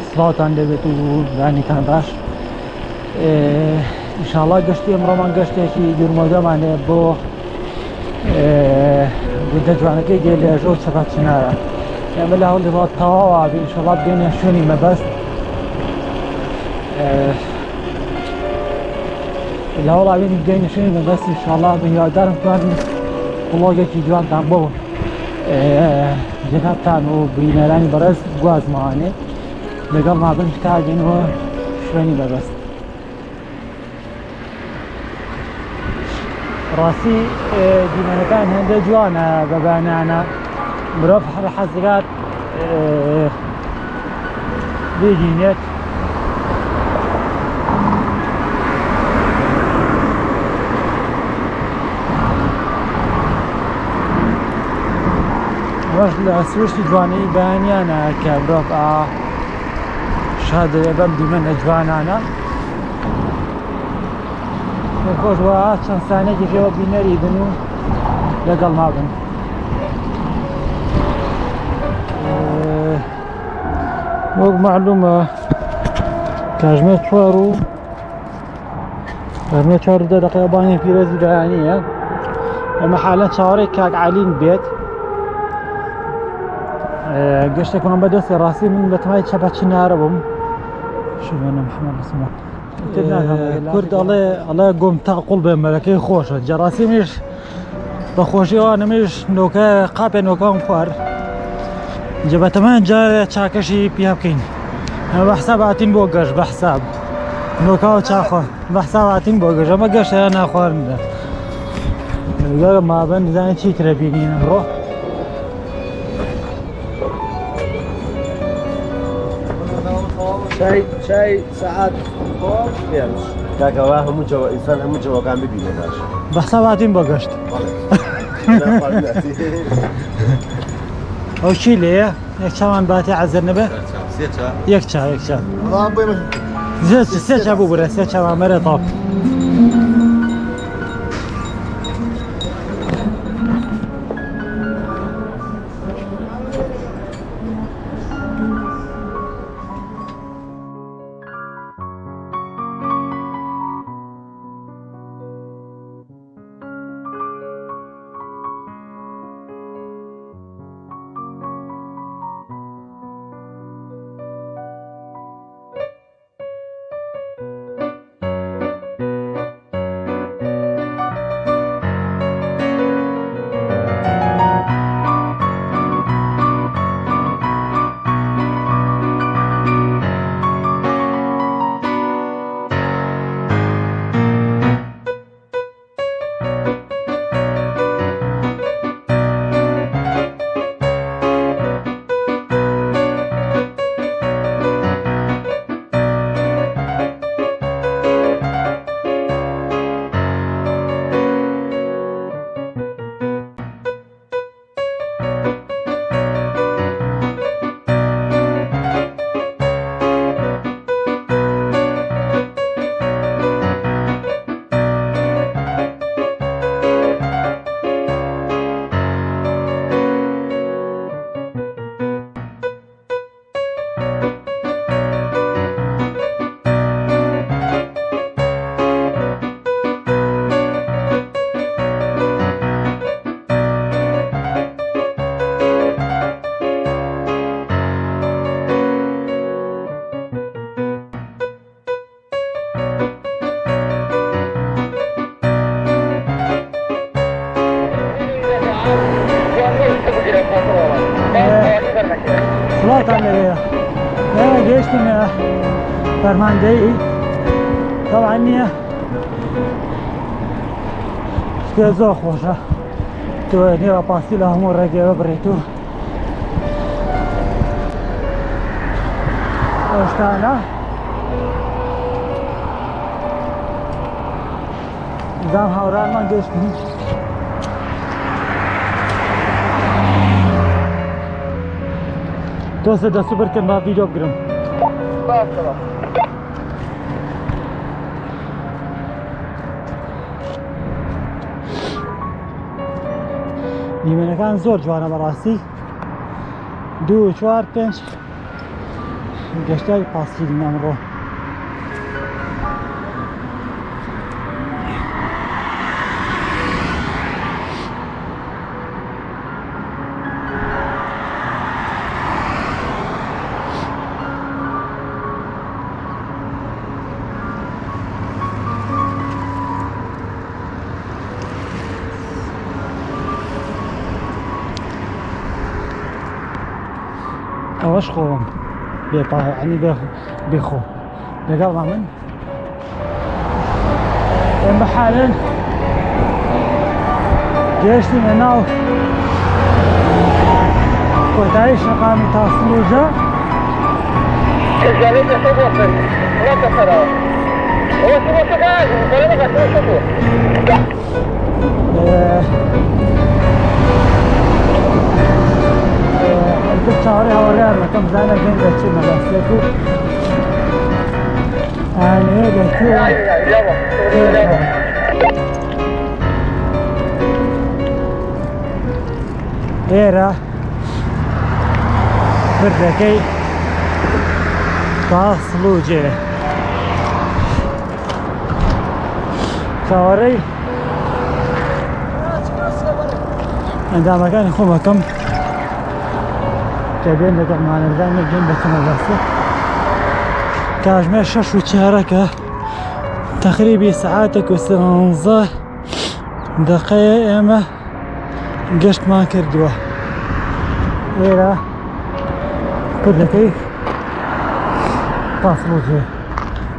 سڵاوتان دەبێت و دانیتان باش. ئینشاڵڵا گەشتی ئەمڕۆمان گەشتێکی دوورمەدەمانێ بۆ گوندە جوانەکەی گێلێژە و چەپاچنارە. ئێمە لە هەوڵ تەواوە ئینشاڵڵا بگەینە شوێنی مەبەست. لە هەوڵاوێنی بگەینە شوێنی مەبەست ئینشاڵڵا هیوادارم توانین بڵۆگێکی جوانتان بۆ جەنابتان و بینەرانی بەڕێز گوازمەوانێ لەگەڵ مابن تا گەینەوە شوێنی مەبەست. ڕاستی دیمەنەکان هەندە جوانە بە بانانە مرۆڤ هەر حەزرات ببینێت. وەش لە سروشتی جوانەی بەیانیانە کە مرۆڤ شادەوێ بەم دیمەنە جوانانە. خۆش وە چەند سانێکی پێوە بینەری بن و لەگەڵ مابن. وەک معلومە کاتژمێر 4 دقیقە بانی پیرۆزی بەیانیە. ئەمە حالەن چاوەڕێی کاک عەلین بێت. گەشتێکمان بەدەستی ڕاستی من بە تەمای چەپاچنارە بووم. شوێنە محەممەد بسمە کورد ئەڵێ گۆم تاقوڵ بێ مەلەکەی خۆشە. جەڕاستی منیش بە خۆشیەوە نەمەش نۆکە قاپێ نۆکەم خوارد. جە بە تەمایان جارێ چاکەشی پیا بکەین. ئەمە بە حساب هاتین بۆ گەشت بە حساب نۆکاوە چاخۆ بە حساب هاتین بۆ گەشت. ئەمە گەشتە یا ناخواردنە لەگەڵ مابن نزانێت چی ترە بینین ئەمڕۆ. شای سەعات کاکەوا هەموو ئینسان هەموو جەوەکان ببینێ باش. بە حساب هاتین بۆ گەشت. ئەو چی لێیە؟ یەک چاوان باتی عەزەر نەبێ؟ یەک چا سێ چا بوو برە سێ چاوان مەرە تاڵ. سڵاتان لەوێ ئێمە گەیشتینە فەرماندەی تەواو نییە شتێ زۆر خۆشە تۆ نێوە پاسی لە هەموو ڕێگەوە بڕێت و ئەو شتانە زام هاوڕانمان گەیشتین تۆسە دەست و بڕکەن با ڤیدیۆ بگرم. نیمەنەکان زۆر جوانە بەڕاستی 2 4 5 گەشتای پاسکیرین ئەمڕۆ. ئەوەش خۆم بێپاهەنی بێخۆ لەگەڵ من ئێمە حالەن گەشتینە ناو کۆتایی شەقامی تا سلووجە چاوەڕێ هەوەڕیان دەکەم بزانە بێن دەچێت مەبەستێک و ئانەیە دەچێت ئێرە بردەکەی تا سلووجێ چاوەڕێی ئەندامەکانی خۆمەکەم بێن لەگەڵمانە بزانێ بێن دەچمە بەستێ کاتژمێر 6:04 تقریبی سەعاتێک و 13 دقەیە ئێمە گەشتمان کردووە. ئێرە کوردەکەی پاسپۆرتێ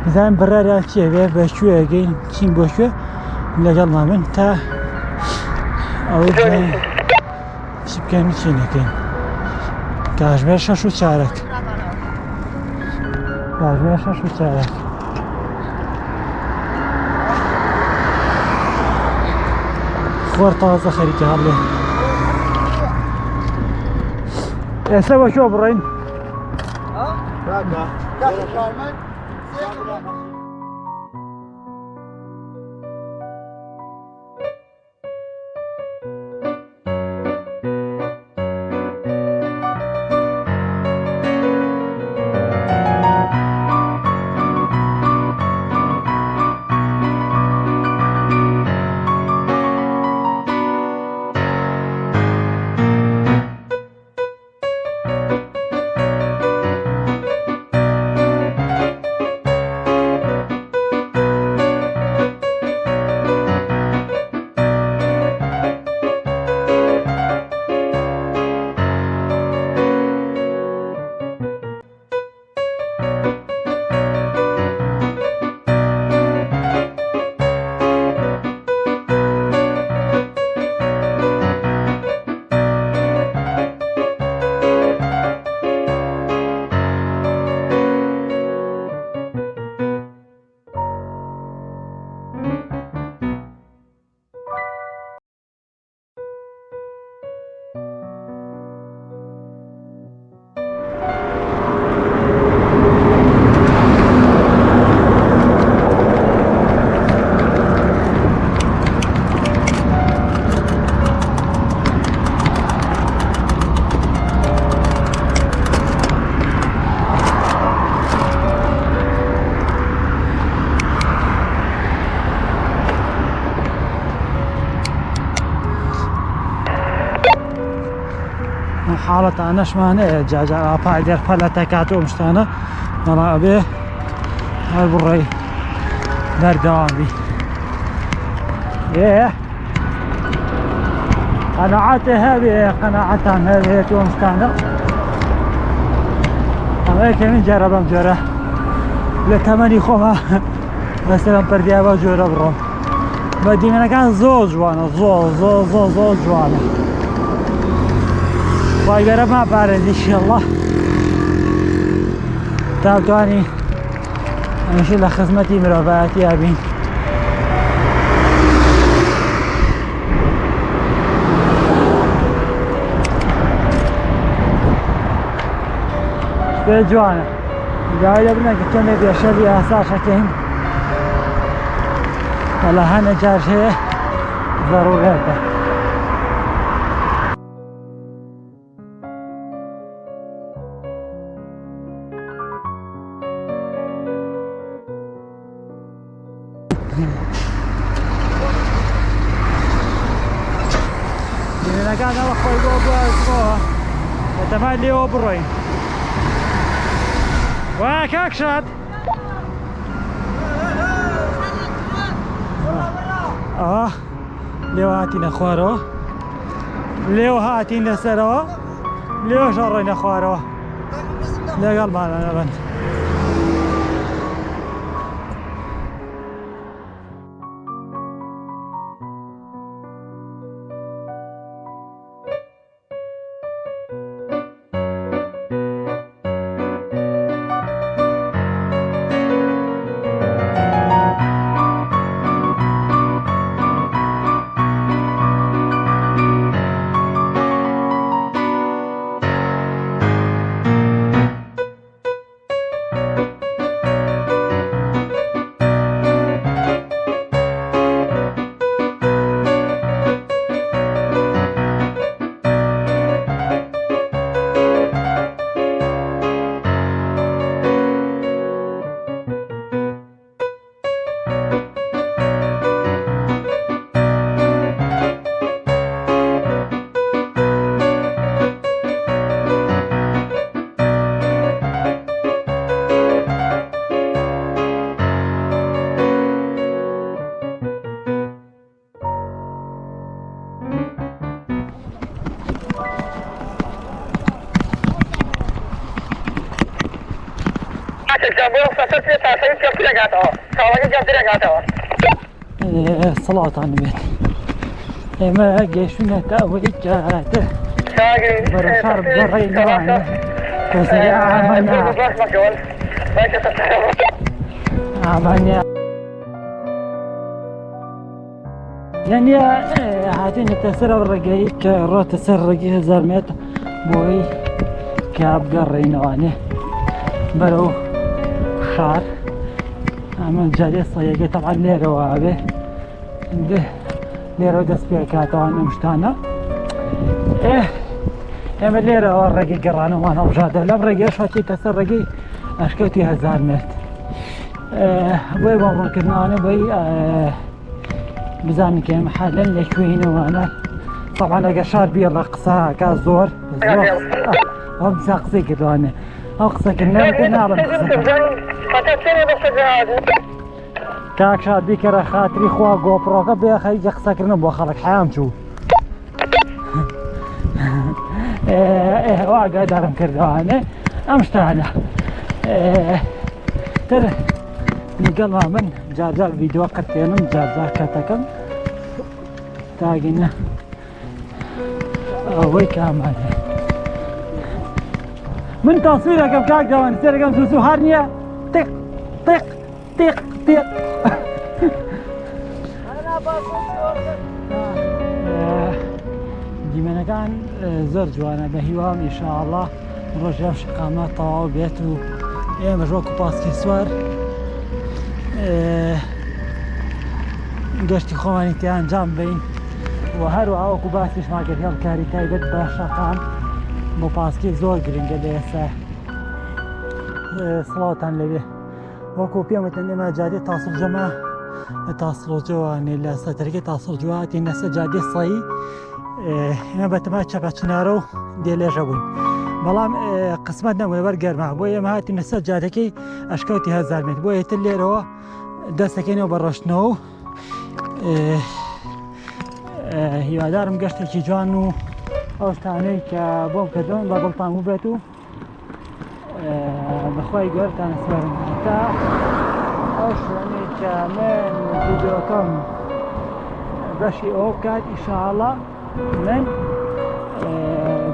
بزانین بڕاریان چییە بێ بەکوێ گەین چین بۆ کوێ لەگەڵمان بن تا ئەوەی چی بکەین چی نەکەین. کاتژمێر 6:04 کاتژمێر 6:04 خۆر تازە خەریکە هەڵێ ئێستا بەکوێ بڕۆین؟ حاڵەت ئانەشمانەیە جاجار ئاپای دەرپەلە تەکاتۆ شتانە بەڵام ئەبێ هەر بڕۆی بەردەوامی قەناعەتێ هەبێ قەناعەتان هەبێت تۆم شتانە ئەمە یەکەمین جارە بەم جۆرە لە تەمەنی خۆمە بەسەرم پەردیا بە جۆرە بڕۆم بە دیمەنەکان زۆر جوانە زۆر جوانە وای گەرە ما پارێزی ئینشاءالله تا بتوانی هەمیشە لە خزمەتی مرۆڤایەتیا بین. پێ جوانە داوای لێ بنە کە تۆمێ بێشەری ئاساشەکەین کە لە هەنە جار هەیە ضرورەتە. جیمەکانەوە خۆی بۆ بوازمەوە دەتەمان لێوە بڕۆین وایە کاکشاد لێوە هاتینە خوارەوە لێوە هاتین لەسەرەوە لێوە ژەڕۆینە خوارەوە لەگەڵمانە نەبن سڵاتان بێت ئێمە گەشتونەتە ئەوەی جاتە بەرە شار بگەڕێینەوە کۆزەی ئامانە یعنی هاتینەتە سەر ئەو ڕێگەی کە ڕۆتە سەر ڕێگەی هەزارمێرد بۆی کە بگەڕێینەوانێ بەرەو شار ئەمە جارێ سەیەگە تەعان لێرەوە ئەبێ لێرەوە دەست پێ کاتەوان ئەم شتانە ئێمە لێرەوە ڕێگەی گەڕانەوەمان هەڵبژادە لەم ڕێگەی شاتێتە سەر ڕێگەی ئەشکەوتی هەزارمێرد بۆی بۆ ڕوونکردنەوانە بۆی بزانین کە ئێمە حالەن لەکوێینەوانە تەعان ئەگە شار بیە لە قساکە زۆر ئەو بزا قسەی کردوانێ ئەو قسەکردنەوەکە ناڵم کاک شاد بیکەرە خاتری خوا گۆپڕۆکە بێ خەریکە قسەکردن بۆ خەڵک حیام چوو ئاگادارم کردوانێ ئەم شتانە تر لەگەڵا من جارجار ڤیدیۆ قرتێنم جارجار کەتەکەم تاگینە ئەوەی کامانێ من تەسویرەکەم کاک داوان سەرەکەم سوسو هەر نییە تق تق تق تق دیمەنەکان زۆر جوانە بە هیوام ئینشاءڵڵا ڕۆژی ئەم شقامە تەواو بێت و ئێمەش وەکو پاسکی سوار گەشتی خۆمانی تێ ئەنجام بین و هەروەها وەکو باسیشمان کرد هێڵکاری تایبەت بە شەقام بۆ پاسکی زۆر گرنگە لە ئێستا سڵاوتان لەوێ وەکو پێمەتەن ئێمە جادێ تاسڵجەمە تاسڵۆجەوانێ لە سەتەرەکەی تاسڵجوواتی نەسە جادێ سەیی ئێمە بەتەمای چەپەچنارە و دێلێژە بووین بەڵام قسمەت نەبوو لەبەر گەرما بۆ ئێمە هاتینە سەر جادەکەی ئەشکەوتی هەزارمێرد بۆ هێتر لێرەوە دەستەکەینەوە بە ڕۆشتنەوە هیوادارم گەشتێکی جوان و ئەو شتانەی کە بۆم کردەوە بە دڵتان بێت و بەخوای گەورەتان سپارم تا ئەو شوێنەی کە من ڤیدیۆکەم بەشی ئەوە بکات ئینشاءڵڵا من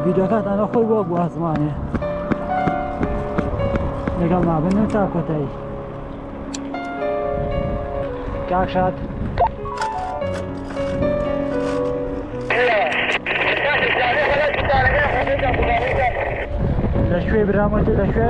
ڤیدیۆکاتانە خۆی بۆ گوازمانێ لەگەڵ مابن تا کۆتایی کاک شاد لەکوێ برامەتە لەکوێ